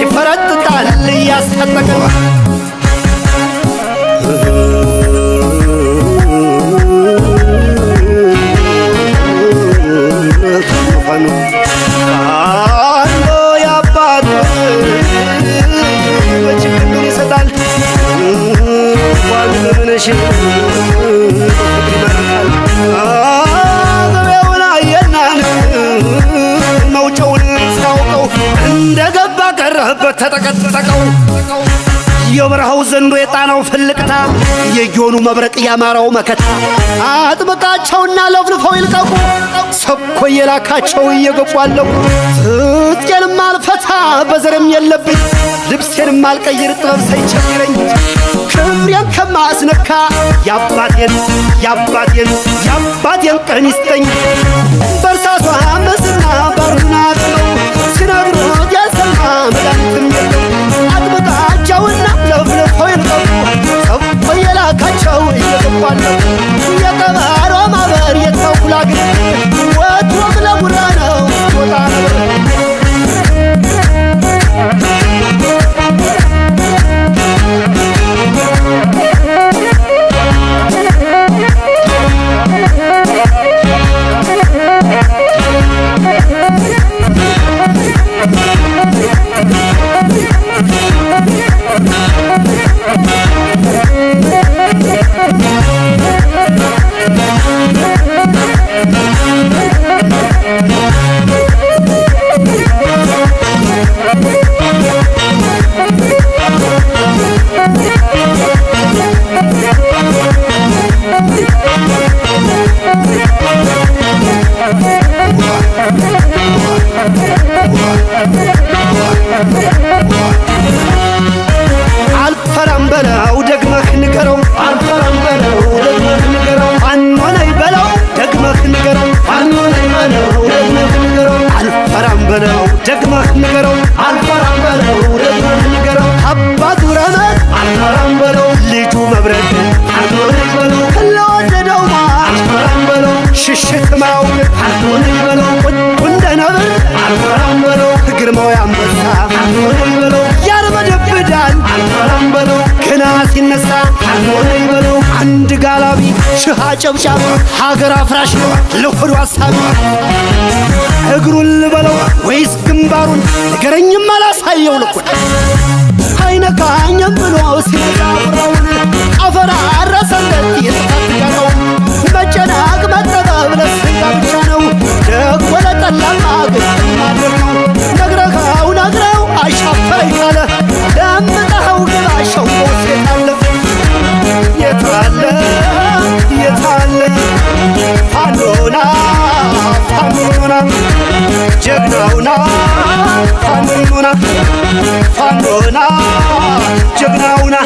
ይፈረጥጣል እያስታጠቀ ፋኖ ያባት በችግር ይሰጣል ፋኖ ለምነሽ ገበያውን አየናን መውጫውን ሳውቀው እንደገባ ቀረበት ተጠቀጠቀው የበረሃው ዘንዶ የጣናው ፍልቅታ የጊዮኑ መብረቅ ያማራው መከታ አጥብቃቸውና ለፍልፈው ይልቀቁ ሰኮ የላካቸው እየገቧለው ትጥቄንም አልፈታ በዘርም የለብኝ ልብሴንም አልቀይር ጥበብ ሳይቸግረኝ ክብሬን ከማስነካ ያባቴን ቀን ይስጠኝ በርሳሷ መስና ባሩና ጥለው ሲነግሩት ያሰማ መድኃኒትም የለው አጥብቃቸውና ለፍልፈው ይልቀቁ ሰኮ የላካቸው እየገቧለው የቀበሮ ማበር የተኩላ ግን ወትሮም ለጉራ ነው ወጣ አልፈራም በለው ደግመህ ንገረው አልፈራም በለው ደግመህ ንገረው ፋኖ ነኝ በለው ደግመህ ንገረው ፋኖ ነኝ በለው ደግመህ ንገረው አልፈራም በለው ደግመህ ንገረው አልፈራም በለው ደግመህ ንገረው አባቱ ረመት አልፈራም በለው ልጁ መብረቅ ፋኖ ነኝ በለው ለወደደው አልፈራም በለው ሽሽት ማውቅ ፋኖ ነኝ በለው እንደ ነብር አልፈራም በለው ግርማው አንበሳ ፋኖ ነኝ በለው ያርበደብዳል አልፈራም በለው ገና ሲነሳ ፋኖ ነኝ በለው አንድ ጋላቢ ሽሃ ጨብጫብ ሀገር አፍራሽ ነው ለሆዱ አሳቢ እግሩን ልበለው ወይስ ግንባሩን ንገረኝም አላሳየው ልኩን አይነካኝም ብሎ ሲመጣ ቁራውን አፈራረሰለት የተታትቀረው መጨናቅ መጠበብ ለስጋ ብቻ ነው ደግሞ ለጠላማ ግን ማድረግ ነው ነግረው አሻፈረኝ ካለ ለምጠኸው ግባ ሸንጎ የታለ ፋኖና ጀግናውና ፋኖና ጀግናውና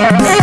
What?